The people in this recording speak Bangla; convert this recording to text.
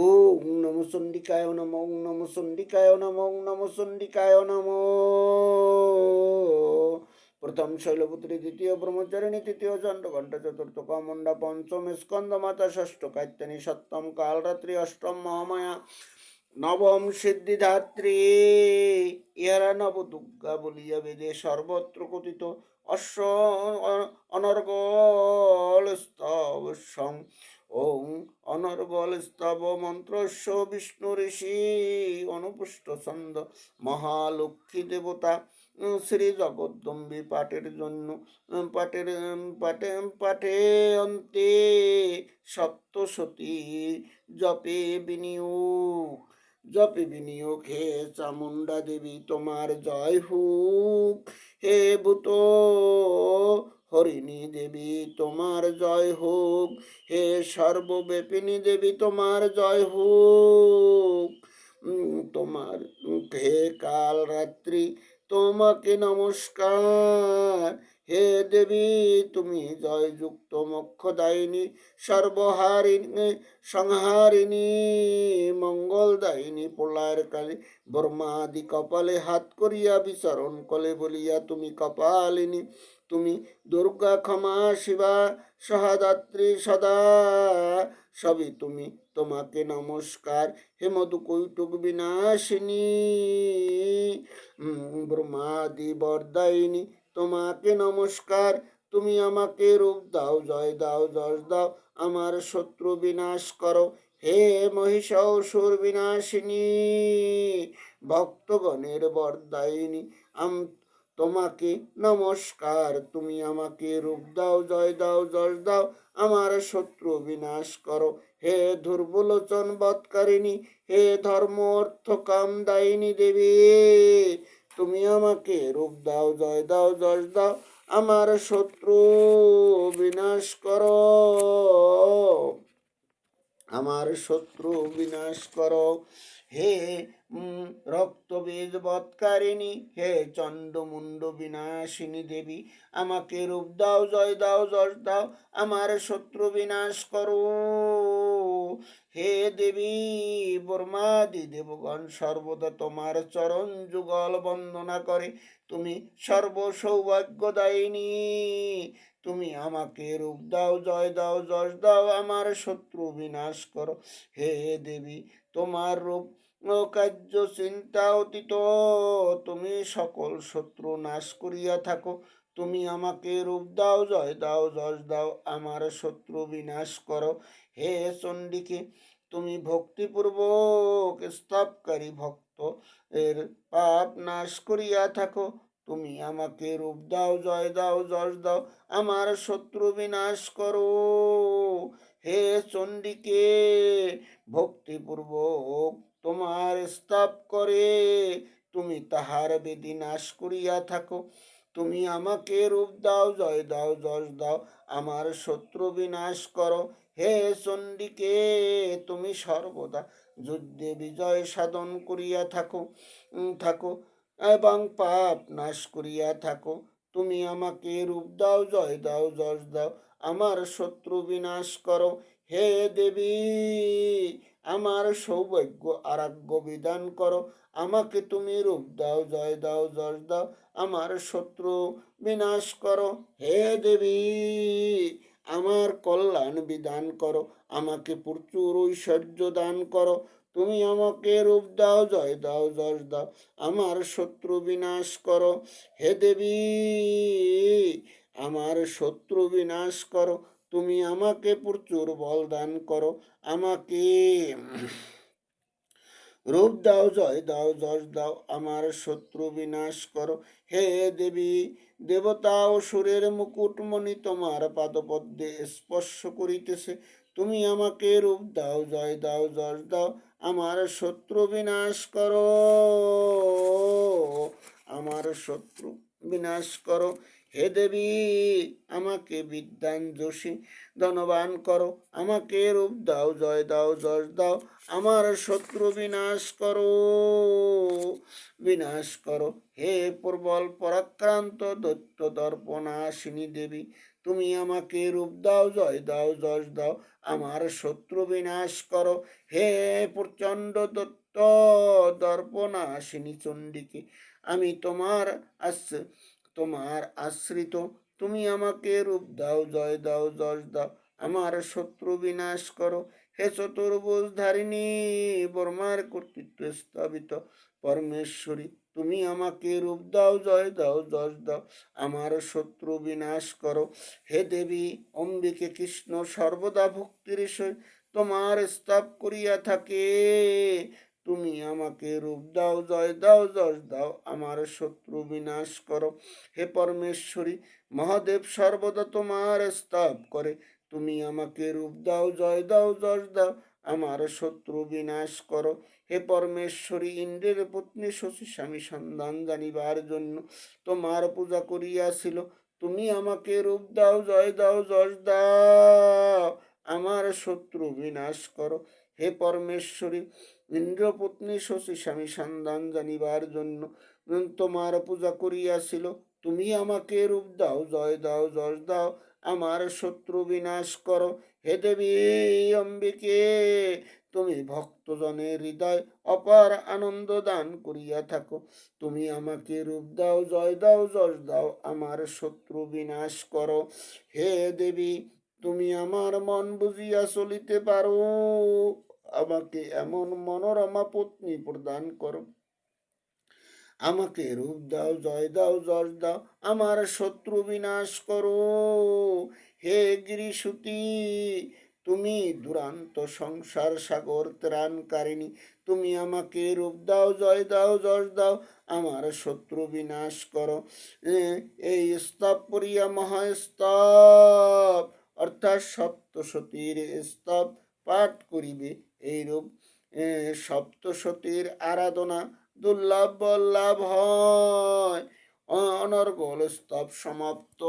ওং নমঃ চণ্ডিকায় নমঃ, ওং নমঃ চণ্ডিকায় নমঃ, ওং নমঃ চণ্ডিকায় নমঃ। প্রথম শৈলপুত্রী, দ্বিতীয় ব্রহ্মচারিণী, তৃতীয় চন্দ্রঘণ্টা, চতুর্থ কমণ্ডা, পঞ্চম স্কন্দমাতা, ষষ্ঠ কাত্যায়নী, সপ্তম কালরাত্রি, অষ্টম মহামায়া, নবম সিদ্ধিধাত্রী। ইহারা নবদুর্গা বলিয়া বেদে সর্বত্র কথিত। অশ্ব অনর্গল স্তব সং ওং অনর্গল স্তব মন্ত্রস্য বিষ্ণু ঋষি অনুপুষ্ট ছন্দ মহালক্ষ্মী দেবতা শ্রী জগদ্দম্বী পাঠের জন্য পাঠে অন্তে সপ্তশতী জপে বিনিয়োগ হে চামুণ্ডা দেবী তোমার জয় হোক। হে ভূত হরিণী দেবী তোমার জয় হোক। হে সর্বব্যাপিনী দেবী তোমার জয় হোক। তোমার হে কাল রাত্রি তোমাকে নমস্কার। হে দেবী তুমি জয়যুক্ত মোক্ষদায়িনী, সর্বহারিণী, সংহারিণী, মঙ্গলদায়িনী, প্রলয়কালী। ব্রহ্মাদি কপালে হাত করিয়া বিচরণ কলে বলিয়া তুমি কপালিনী। তুমি দুর্গা, ক্ষমা, শিবা, সহাদাত্রী, সদা সবই তুমি, তোমাকে নমস্কার। হে মধুকৈটুক বিনাশিনী, ব্রহ্মাদি বরদায়িনী, তোমাকে নমস্কার। তুমি আমাকে রূপ দাও, জয় দাও, যশ দাও, আমার শত্রু বিনাশ করো। হে মহিষাসুর বিনাশিনী, ভক্তগণের বরদায়িনী, তোমাকে নমস্কার। তুমি আমাকে রূপ দাও, জয় দাও, যশ দাও, আমার শত্রু বিনাশ করো। হে দুর্বলোচন বৎকারিণী, হে ধর্ম অর্থ কামদায়িনী দেবী, তুমি আমাকে রূপ দাও, জয় দাও, যশ দাও, আমার শত্রু বিনাশ করো। আমার শত্রু বিনাশ করো। হে রক্তবীজ বৎকারিণী, হে চণ্ডমুণ্ড বিনাশিনী দেবী, আমাকে রূপ দাও, জয় দাও, যশ দাও, আমার শত্রু বিনাশ করো। হে দেবী ব্রহ্মাদি দেবগণ সর্বদা তোমার চরণ যুগল বন্দনা করে। তুমি সর্ব সৌভাগ্যদায়িনী, তুমি আমাকে রূপ দাও, জয় দাও, যশ দাও, আমার শত্রু বিনাশ করো। হে দেবী তোমার রূপ কার্য চিন্তা অতীত, তুমি সকল শত্রু নাশ করিয়া থাকো। তুমি আমাকে রূপ দাও, জয় দাও, যশ দাও, আমার শত্রু বিনাশ করো। হে চণ্ডিকে তুমি ভক্তিপূর্বক স্তবকারী ভক্ত এর পাপ নাশ করিয়া থাকো। তুমি আমাকে রূপ দাও, জয় দাও, যশ দাও, আমার শত্রু বিনাশ করো। হে চণ্ডিকে ভক্তিপূর্বক তোমার স্তব করে তুমি তাহার বেদি নাশ করিয়া থাকো। তুমি আমাকে রূপ দাও, জয় দাও, যশ দাও, আমার শত্রু বিনাশ করো। হে চণ্ডিকে তুমি সর্বদা যুদ্ধে বিজয় সাধন করিয়া থাকো এবং পাপ নাশ করিয়া থাকো। তুমি আমাকে রূপ দাও, জয় দাও, যশ দাও, আমার শত্রু বিনাশ করো। হে দেবী আমার সৌভাগ্য আরাগ্য বিধান করো। আমাকে তুমি রূপ দাও, জয় দাও, যশ দাও, আমার শত্রু বিনাশ করো। হে দেবী আমার কল্যাণ বিধান করো। আমাকে প্রচুর ঐশ্বর্য দান করো। তুমি আমাকে রূপ দাও, জয় দাও, যশ দাও, আমার শত্রু বিনাশ করো। হে দেবী আমার শত্রু বিনাশ করো। তুমি আমাকে প্রচুর বল দান করো। আমাকে রূপ দাও, জয় দাও, যশ দাও, আমার শত্রু বিনাশ করো। হে দেবী দেবতা ও সুরের মুকুটমণি তোমার পাদপদ্মে স্পর্শ করিতেছে। তুমি আমাকে রূপ দাও, জয় দাও, যশ দাও, আমার শত্রু বিনাশ করো। আমার শত্রু বিনাশ করো। হে দেবী আমাকে বিদ্যান যশী ধনবান করো। আমাকে রূপ দাও, জয় দাও, যশ দাও, আমার শত্রু বিনাশ করো, বিনাশ করো। হে প্রবল পরাক্রান্ত দৈত্য দর্পনাশিনী দেবী, তুমি আমাকে রূপ দাও, জয় দাও, যশ দাও, আমার শত্রু বিনাশ করো। হে প্রচণ্ড দত্ত দর্পনাশিনী চণ্ডিকে, আমি তোমার আশ্রিত, তুমি আমাকে রূপ দাও, জয় দাও, যশ দাও, আমার শত্রু বিনাশ করো। হে চতুর্ভুজ ধারিণী বর্মার কর্তৃত্ব স্থাপিত পরমেশ্বরী, তুমি আমাকে রূপ দাও, জয় দাও, যশ দাও, আমার শত্রু বিনাশ করো। হে দেবী অম্বিকে, কৃষ্ণ সর্বদা ভক্তির সহিত তোমার স্তব করিয়া থাকে, তুমি আমাকে রূপ দাও, জয় দাও, যশ দাও, আমার শত্রু বিনাশ করো। হে পরমেশ্বরী, মহাদেব সর্বদা তোমার স্তব করে, তুমি আমাকে রূপ দাও, জয় দাও, যশ দাও, আমার শত্রু বিনাশ করো। হে পরমেশ্বরী, ইন্দ্রের পত্নী শশী স্বামী সন্ধান জানিবার জন্য তোমার পূজা করিয়াছিল, তুমি আমাকে রূপ দাও, জয় দাও, যশ দাও, আমার শত্রু বিনাশ করো। হে পরমেশ্বরী, ইন্দ্রপত্নী শশী স্বামী সন্ধান জানিবার জন্য তোমার পূজা করিয়াছিল, তুমি আমাকে রূপ দাও, জয় দাও, যশ দাও, আমার শত্রু বিনাশ করো। হে দেবী অম্বিকে, তুমি ভক্তজনের হৃদয় অপার আনন্দ দান করিয়া থাকো, তুমি আমাকে রূপ দাও, জয় দাও, যশ দাও, আমার শত্রু বিনাশ করো। হে দেবী, তুমি আমার মন বুঝিয়া চলিতে পারো, আমাকে এমন মনোরমা পত্নী প্রদান করো, আমাকে রূপ দাও, জয় দাও, যশ দাও, আমার শত্রু বিনাশ করো। হে গিরিসুতি, তুমি দুরান্ত সংসার সাগর ত্রাণকারিণী, তুমি আমাকে রূপ দাও, জয় দাও, যশ দাও, আমার শত্রু বিনাশ করো। এই স্তব পড়িয়া মহাস্তব অর্থাৎ সপ্তসতীর স্তব পাঠ করিবে, এইরূপ সপ্তসতীর আরাধনা দুর্লভ বল্লভ হয়। অনর্গল স্তব সমাপ্ত।